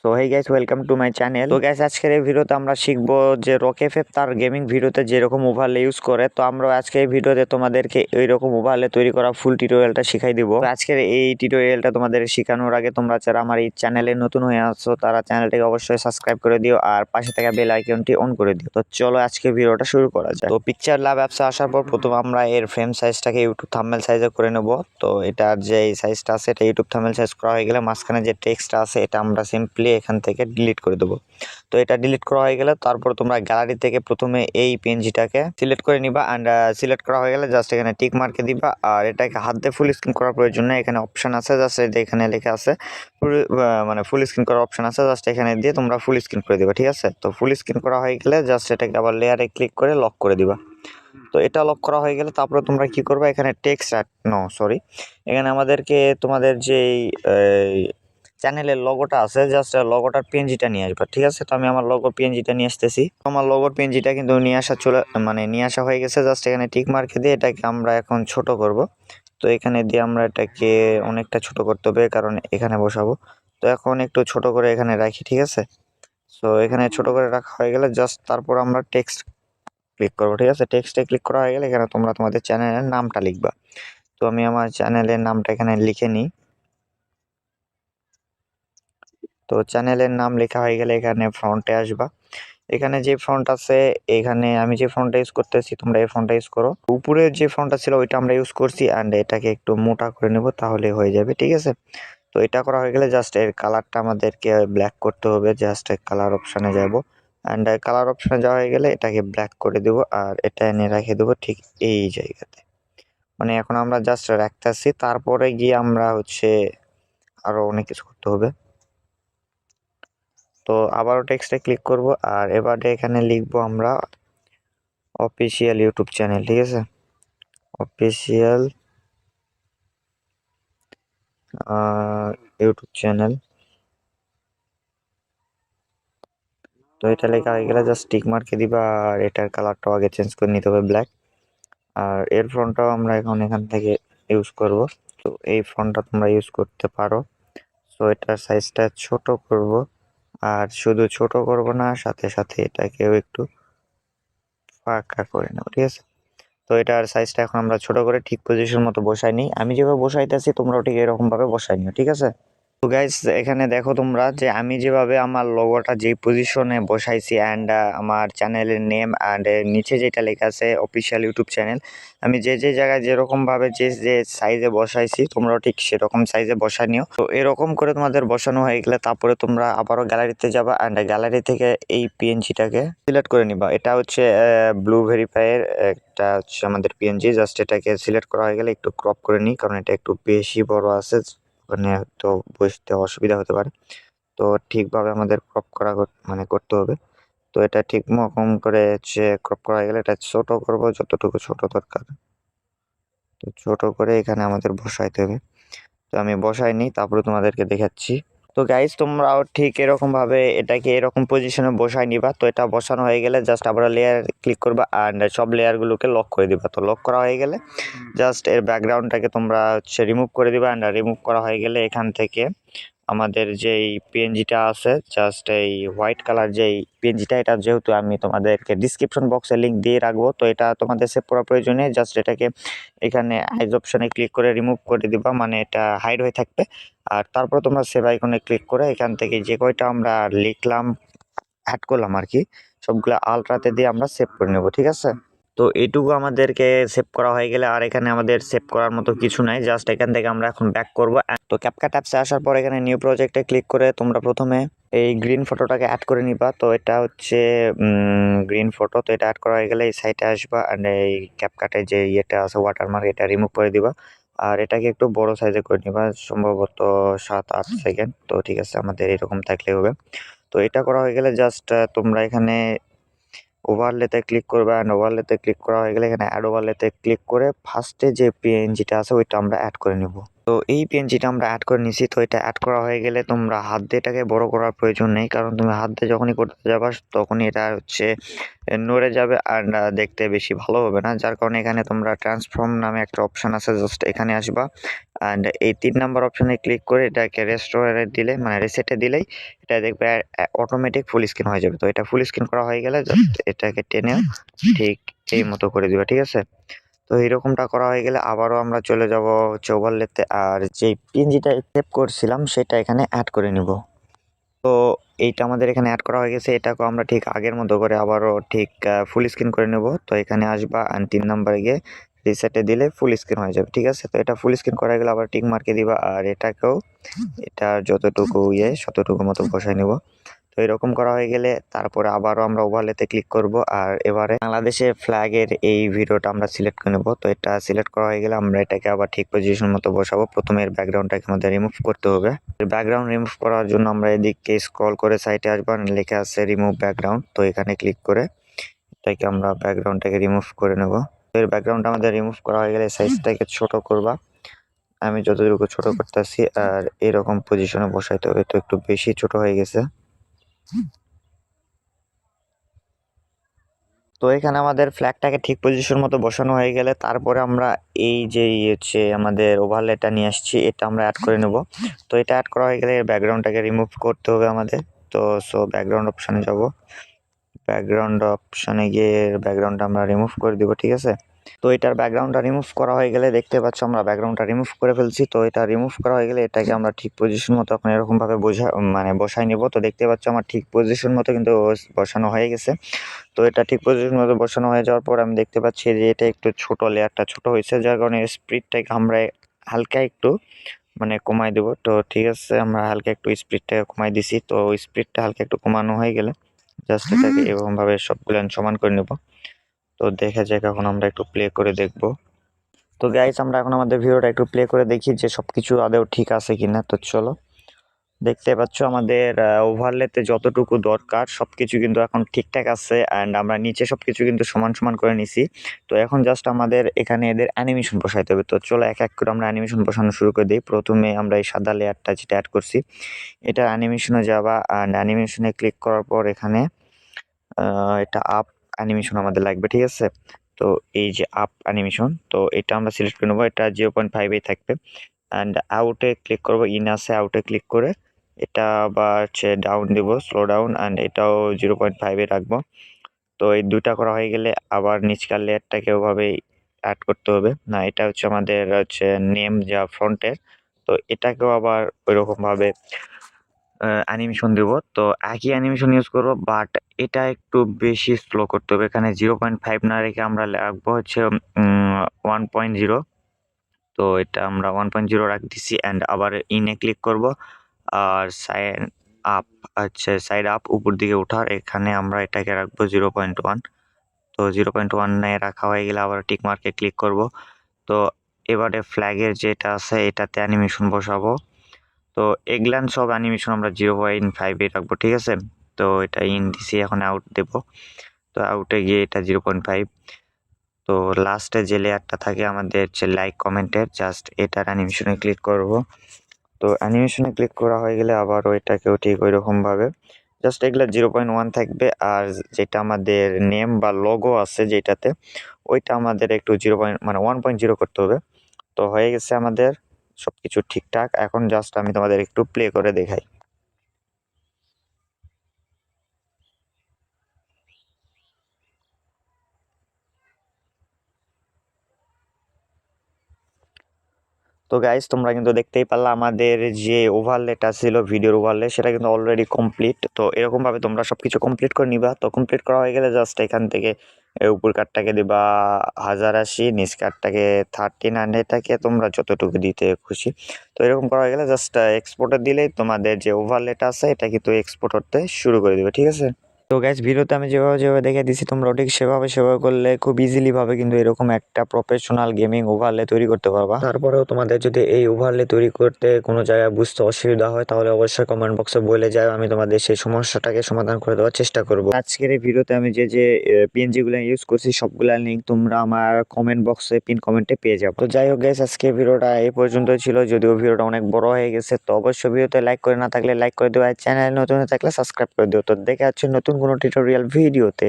So hey guys, welcome to my channel. তো guys, আজকের এই ভিডিওতে আমরা শিখবো যে রকেফএফ তার গেমিং ভিডিওতে যেরকম ওভারলে ইউজ করে, তো আমরা আজকে এই ভিডিওতে তোমাদেরকে এইরকম ওভারলে তৈরি করা ফুল টিউটোরিয়ালটা শিখাই দিব। তো আজকের এই টিউটোরিয়ালটা তোমাদের শেখানোর আগে তোমরা যারা আমার এই চ্যানেলে নতুন হয়ে আসছো তারা চ্যানেলটাকে অবশ্যই সাবস্ক্রাইব করে দিও আর পাশে থাকা বেল আইকনটি অন করে দিও। তো চলো আজকে ভিডিওটা শুরু করা যায়। তো পিকচার ল্যাব অ্যাপসে আসার পর প্রথমে আমরা এর ফ্রেম সাইজটাকে ইউটিউব থাম্বনেল সাইজে করে নেব। তো এটার যে সাইজটা আছে এটা ইউটিউব থাম্বনেল সাইজ করা হয়ে গেলে মাঝখানে যে টেক্সটটা আছে এটা আমরা সিম্পলি এখান থেকে ডিলিট করে দেবো। তো এটা ডিলিট করা হয়ে গেলে তারপর তোমরা গ্যালারি থেকে প্রথমে এই পিএনজিটাকে সিলেক্ট করে নিবা অ্যান্ড সিলেক্ট করা হয়ে গেলে জাস্ট এখানে টিক মার্কে দিবা। আর এটাকে হাত দিয়ে ফুল স্ক্রিন করার প্রয়োজন নেই, এখানে অপশন আছে, জাস্ট এখানে লেখা আছে ফুল স্ক্রিন করার অপশন আছে, জাস্ট এখানে দিয়ে তোমরা ফুল স্ক্রিন করে দিবা। ঠিক আছে, তো ফুল স্ক্রিন করা হয়ে গেলে জাস্ট এটাকে আবার লেয়ারে ক্লিক করে লক করে দিবা। তো এটা লক করা হয়ে গেলে তারপরে তোমরা কি করবে, এখানে টেক্সট এখানে আমাদেরকে তোমাদের যেই চ্যানেলের লগোটা আছে জাস্ট লগোটার পিএনজিটা নিয়ে আসবে। ঠিক আছে, তো আমি আমার লগোর পিএনজিটা নিয়ে আসতেছি। আমার লগোর পিএনজিটা কিন্তু নিয়ে আসা হয়ে গেছে। জাস্ট এখানে টিক মার্কে দিয়ে এটাকে আমরা এখন ছোট করব। তো এখানে দিয়ে আমরা এটাকে অনেকটা ছোট করতে হবে কারণ এখানে বসাবো। তো এখন একটু ছোট করে এখানে রাখি। ঠিক আছে, সো এখানে ছোট করে রাখা হয়ে গেলে জাস্ট তারপর আমরা টেক্সট ক্লিক করবো। ঠিক আছে, টেক্সটে ক্লিক করা হয়ে গেলে এখানে তোমরা তোমাদের চ্যানেলের নামটা লিখবা। তো আমি আমার চ্যানেলের নামটা এখানে লিখে নিই। তো চ্যানেলের নাম লেখা হয়ে গেলে এখানে ফ্রন্টে আসবা। এখানে যে ফন্ট আছে, এখানে আমি যে ফন্টটা ইউজ করতেছি তোমরা এই ফন্টটা ইউজ করো। উপরে যে ফন্টটা ছিল ওইটা আমরা ইউজ করছি অ্যান্ড এটাকে একটু মোটা করে নেব, তাহলে হয়ে যাবে। ঠিক আছে, তো এটা করা হয়ে গেলে জাস্ট এর কালারটা আমাদেরকে ব্ল্যাক করতে হবে। জাস্ট কালার অপশানে যাব অ্যান্ড কালার অপশানে যাওয়া হয়ে গেলে এটাকে ব্ল্যাক করে দেবো আর এটা এনে রেখে দেবো ঠিক এই জায়গাতে। মানে এখন আমরা জাস্ট রাখতেছি, তারপরে গিয়ে আমরা আরো অনেক কিছু করতে হবে। তো আবারও টেক্সটে ক্লিক করব আর এবারে এখানে লিখবো আমরা অফিসিয়াল ইউটিউব চ্যানেল। ঠিক আছে, অফিসিয়াল ইউটিউব চ্যানেল। তো এটা লেখা হয়ে গেলে জাস্ট টিক মার্কে দিবা আর এটার কালারটাও আগে চেঞ্জ করে নিতে হবে ব্ল্যাক। আর এর ফন্টটাও আমরা এখান থেকে ইউজ করব। তো এই ফন্টটা তোমরা ইউজ করতে পারো। সো এটার সাইজটা ছোট করব আর শুধু ছোট করব না, সাথে সাথে এটাকেও একটু ফাঁকা করে নেব। ঠিক আছে, তো এটার সাইজটা এখন আমরা ছোট করে ঠিক পজিশন মতো বসাই নিই। আমি যেভাবে বসাইতেছি তোমরাও ঠিক এরকম ভাবে বসাই নিও। ঠিক আছে, তো গাইস এখানে দেখো তোমরা যে আমি যেভাবে আমার লোগোটা যেই পজিশনে বসাইছি অ্যান্ড আমার চ্যানেলের নেম অ্যান্ড নিচে যেটা লেখা আছে অফিসিয়াল ইউটিউব চ্যানেল, আমি যে জায়গায় যেরকম ভাবে যে সাইজে বসাইছি তোমরাও ঠিক সেরকম সাইজে বসাই নিও। তো এরকম করে তোমাদের বসানো হয়ে গেলে তারপরে তোমরা আবারও গ্যালারিতে যাবা অ্যান্ড গ্যালারি থেকে এই পিএনজিটাকে সিলেক্ট করে নিবা। এটা ব্লু ভেরিফাইয়ের একটা আমাদের পিএনজি। জাস্ট এটাকে সিলেক্ট করা হয়ে গেলে একটু ক্রপ করে নিই কারণ এটা একটু বেশি বড় আছে, ওখানে তো বসতে অসুবিধা হতে পারে। তো ঠিকভাবে আমাদের ক্রপ করা করতে হবে। তো এটা ঠিক রকম করে ক্রপ করা হয়ে গেলে এটা ছোট করব যতটুকু ছোট দরকার। তো ছোট করে এখানে আমাদের বসাইতে হবে। তো আমি বসাই নিই, তারপরে তোমাদেরকে দেখাচ্ছি। তো গাইজ তোমরাও ঠিক এরকম ভাবে এটাকে এরকম পজিশনে বসাই নিবা। তো এটা বসানো হয়ে গেলে জাস্ট আবার লেয়ার ক্লিক করবা আর সব লেয়ারগুলোকে লক করে দিবা। তো লক করা হয়ে গেলে জাস্ট এর ব্যাকগ্রাউন্ডটাকে তোমরা রিমুভ করে দিবা অ্যান্ড রিমুভ করা হয়ে গেলে এখান থেকে আমাদের যেই পিএনজিটা আছে জাস্ট এই হোয়াইট কালার যেই পিএনজিটা, এটা যেহেতু আমি তোমাদেরকে ডিসক্রিপশন বক্সে লিঙ্ক দিয়ে রাখবো, তো এটা তোমাদের সেভ করার প্রয়োজনে জাস্ট এটাকে এখানে আইজ অপশনে ক্লিক করে রিমুভ করে দিবা, মানে এটা হাইড হয়ে থাকবে। আর তারপর তোমরা সেভ আইকনে ক্লিক করে এখান থেকে যে কয়টা আমরা লিখলাম অ্যাড করলাম আর কি, সবগুলো আলট্রাতে দিয়ে আমরা সেভ করে নেব। ঠিক আছে, তো এইটুকু আমাদেরকে সেভ করা হয়ে গেলে আর এখানে আমাদের সেভ করার মতো কিছু নাই। জাস্ট এখান থেকে আমরা এখন ব্যাক করব। তো ক্যাপকাট অ্যাপসে আসার পর এখানে নিউ প্রজেক্টে ক্লিক করে তোমরা প্রথমে এই গ্রিন ফটোটাকে অ্যাড করে নিবা। তো এটা গ্রিন ফটো। তো এটা অ্যাড করা হয়ে গেলে এই সাইটে আসবা অ্যান্ড এই ক্যাপকাটে যে ইয়েটা আছে ওয়াটারমার্ক, এটা রিমুভ করে দিবা আর এটাকে একটু বড় সাইজে করে নিবা, সম্ভবত 7-8 সেকেন্ড। তো ঠিক আছে, আমাদের এরকম থাকলে হবে। তো এটা করা হয়ে গেলে জাস্ট তোমরা এখানে ওভারলেতে ক্লিক করবে অ্যান্ড ওভারলেতে ক্লিক করা হয়ে গেলে এখানে অ্যাড ওভারলেতে ক্লিক করে ফার্স্টে যে পিএনজিটা আছে ওইটা আমরা অ্যাড করে নেব। তো এই পিএনজিটা আমরা অ্যাড করে নিছি। তো এটা অ্যাড করা হয়ে গেলে তোমরা হাত দিয়ে এটাকে বড় করার প্রয়োজন নেই, কারণ তুমি হাত দিয়ে যখনই করতে যাবা তখনই এটা হচ্ছে নড়ে যাবে আর দেখতে বেশি ভালো হবে না। যার কারণে এখানে তোমরা ট্রান্সফর্ম নামে একটা অপশন আছে, জাস্ট এখানে আসবা অ্যান্ড এই 3 নাম্বার অপশনে ক্লিক করে এটাকে রেস্টোরে দিলে মানে রিসেটে দিলেই এটা দেখবে অটোমেটিক ফুল স্ক্রিন হয়ে যাবে। তো এটা ফুল স্ক্রিন করা হয়ে গেলে জাস্ট এটাকে টেনে ঠিক এই মতো করে দিবা, ঠিক আছে? তো এরকমটা করা হয়ে গেলে আবারও আমরা চলে যাব হচ্ছে ওভারলেতে, আর যেই পিএনজিটা সেভ করছিলাম সেটা এখানে অ্যাড করে নিব। তো এইটা আমাদের এখানে অ্যাড করা হয়ে গেছে, এটাকে আমরা ঠিক আগের মতো করে আবারও ঠিক ফুল স্ক্রিন করে নেব। তো এখানে আসবা আর 3 নাম্বারে গিয়ে রিসেটে দিলে ফুল স্ক্রিন হয়ে যাবে, ঠিক আছে? তো এটা ফুল স্ক্রিন করা গেলে আবার টিক মার্কে দিবা, আর এটাকেও এটা যতটুকু ততটুকু মতো বসাই নেব। তো এরকম করা হয়ে গেলে তারপরে আবারও আমরা ওভারলেতে ক্লিক করব, আর এবারে বাংলাদেশের ফ্ল্যাগের এই ভিডিওটা আমরা সিলেক্ট করে নেব। তো এটা সিলেক্ট করা হয়ে গেলে আমরা এটাকে আবার ঠিক পজিশন মতো বসাবো। প্রথমে এর ব্যাকগ্রাউন্ডটাকে আমাদের রিমুভ করতে হবে। ব্যাকগ্রাউন্ড রিমুভ করার জন্য আমরা এদিকে স্ক্রল করে সাইডে আসবো, লেখা আছে রিমুভ ব্যাকগ্রাউন্ড। তো এখানে ক্লিক করে এটাকে আমরা ব্যাকগ্রাউন্ডটাকে রিমুভ করে নেব। তো এর ব্যাকগ্রাউন্ডটা আমাদের রিমুভ করা হয়ে গেলে সাইজটাকে ছোট করবা, আমি যতটুকু ছোট করতেছি, আর এরকম পজিশনে বসাইতে হবে। তো একটু বেশি ছোট হয়ে গেছে। তো এখানে আমাদের ফ্ল্যাগটাকে ঠিক পজিশন মতো বসানো হয়ে গেলে তারপরে আমরা এই যে হচ্ছে আমাদের ওভারলেটা নিয়ে আসছি, এটা আমরা অ্যাড করে নেব। তো এটা অ্যাড করা হয়ে গেলে ব্যাকগ্রাউন্ডটাকে রিমুভ করতে হবে আমাদের। তো ব্যাকগ্রাউন্ড অপশানে যাব, ব্যাকগ্রাউন্ড অপশানে গিয়ে ব্যাকগ্রাউন্ডটা আমরা রিমুভ করে দিব, ঠিক আছে? তো এটার ব্যাকগ্রাউন্ডটা রিমুভ করা হয়ে গেলে দেখতে পাচ্ছ আমরা ব্যাকগ্রাউন্ডটা রিমুভ করে ফেলছি। তো এটা রিমুভ করা হয়ে গেলে এটাকে আমরা ঠিক পজিশন মতো এখন এরকমভাবে বসাই নেব। তো দেখতে পাচ্ছ আমার ঠিক পজিশন মতো কিন্তু বসানো হয়ে গেছে। তো এটা ঠিক পজিশন মতো বসানো হয়ে যাওয়ার পর আমি দেখতে পাচ্ছি যে এটা একটু ছোট, লেয়ারটা ছোট হয়েছে, যার কারণে স্পিডটাকে আমরা হালকা একটু কমাই দেবো। তো ঠিক আছে, আমরা হালকা একটু স্পিডটাকে কমাই দিছি। তো স্পিডটা হালকা একটু কমানো হয়ে গেলে জাস্ট এটাকে এরকমভাবে সবগুলো সমান করে নেব। তো দেখা যাক, এখন আমরা একটু প্লে করে দেখব। তো গাইস, আমরা এখন আমাদের ভিডিওটা একটু প্লে করে দেখি যে সবকিছু আদৌ ঠিক আছে কিনা। তো চলো, দেখতে পাচ্ছ আমাদের ওভারলেতে যতটুকু দরকার সবকিছু কিন্তু এখন ঠিকঠাক আছে, অ্যান্ড আমরা নিচে সবকিছু কিন্তু সমান সমান করে নিছি। তো এখন জাস্ট আমাদের এখানে এদের অ্যানিমেশন বসাইতে হবে। তো চলো এক এক করে আমরা অ্যানিমেশন বসানো শুরু করে দিই। প্রথমে আমরা এই সাদা লেয়ারটা যেটা অ্যাড করছি এটা অ্যানিমেশনে যাবা, অ্যান্ড অ্যানিমেশনে ক্লিক করার পর এখানে এটা আপ অ্যানিমেশন আমাদের লাগবে, ঠিক আছে? তো এই যে আপ অ্যানিমেশন, তো এটা আমরা সিলেক্ট করে নেবো। এটা 0.5 থাকবে, অ্যান্ড আউটে ক্লিক করবো। ইন আছে, আউটে ক্লিক করে এটা আবার হচ্ছে ডাউন দিব, স্লো ডাউন, অ্যান্ড এটাও 0.5 রাখবো। তো এই দুটা করা হয়ে গেলে আবার নিচকার লেয়ারটাকে ওভাবেই অ্যাড করতে হবে। না, এটা হচ্ছে আমাদের হচ্ছে নেম যা ফ্রন্টের, তো এটাকেও আবার ওইরকমভাবে অ্যানিমেশন দেবো। তো একই অ্যানিমেশন ইউজ করবো, বাট এটা একটু বেশি স্লো করতে হবে। এখানে 0.5 না রেখে আমরা রাখবো হচ্ছে 1.0। তো এটা আমরা 1.0 রাখ দিছি, অ্যান্ড আবার ইনে ক্লিক করব, আর সাইড আপ সাইড আপ উপর দিকে ওঠার এখানে আমরা এটাকে রাখবো 0.1। তো 0.1 রাখা হয়ে গেলে আবার টিক মার্কে ক্লিক করব। তো এবারে ফ্ল্যাগের যেটা আছে এটাতে অ্যানিমেশন বসাবো। তো এগুলান সব অ্যানিমেশন আমরা 0.5 রাখবো, ঠিক আছে? তো এটা ইন দিছি, এখন আউট দেব। তো আউটে গিয়ে এটা 0.5। তো লাস্টে যে লেয়ারটা থাকে আমাদের যে লাইক কমেন্টের, জাস্ট এটার অ্যানিমেশনে ক্লিক করব। তো অ্যানিমেশনে ক্লিক করা হয়ে গেলে আবারও এটাকেও ঠিক ওই রকমভাবে জাস্ট এগুলো 0.1 থাকবে, আর যেটা আমাদের নেম বা লোগো আছে যেটাতে, ওইটা আমাদের একটু 1.0 করতে হবে। তো হয়ে গেছে আমাদের সবকিছু ঠিকঠাক। এখন জাস্ট আমি তোমাদের একটু প্লে করে দেখাই। তো গাইস, তোমরা কিন্তু দেখতেই পারলা আমাদের যে ওভারলেটা ছিল ভিডিওর ওভারলে, সেটা কিন্তু অলরেডি কমপ্লিট। তো এরকমভাবে তোমরা সবকিছু কমপ্লিট করে নিবা। তো কমপ্লিট করা হয়ে গেলে জাস্ট এখান থেকে উপর কার্ডটাকে দিবা 1080, নিচ কার্ডটাকে 1300, এটাকে তোমরা যতটুকু দিতে খুশি। তো এরকম করা হয়ে গেলে জাস্ট এক্সপোর্টে দিলেই তোমাদের যে ওভারলেটা আছে এটা কিন্তু এক্সপোর্ট করতে শুরু করে দেবে, ঠিক আছে? তো গাইস ভিডিওতে আমি যেভাবে দেখে দিছি তোমরা ঠিক সেভাবে করলে খুব ইজিলি ভাবে কিন্তু এরকম একটা প্রফেশনাল গেমিং ওভারলে তৈরি করতে পারবা। তারপরেও তোমাদের যদি এই ওভারলে তৈরি করতে কোনো জায়গায় বুঝতে অসুবিধা হয় তাহলে অবশ্যই কমেন্ট বক্সে বলে যাও, আমি তোমাদের সেই সমস্যাটাকে সমাধান করে দেওয়ার চেষ্টা করব। আজকের এই ভিডিওতে আমি যে পিএনজি গুলো ইউজ করছি সবগুলা লিঙ্ক তোমরা আমার কমেন্ট বক্সে পিন কমেন্টে পেয়ে যাবো। তো যাই হোক গাইস আজকে ভিডিওটা এই পর্যন্ত ছিল, যদিও ভিডিওটা অনেক বড় হয়ে গেছে। তো অবশ্যই ভিডিওতে লাইক করে না থাকলে লাইক করে দিও, আর চ্যানেল নতুন হয়ে থাকলে সাবস্ক্রাইব করে দিও। তো দেখা হচ্ছে নতুন কোনো টিউটোরিয়াল ভিডিওতে।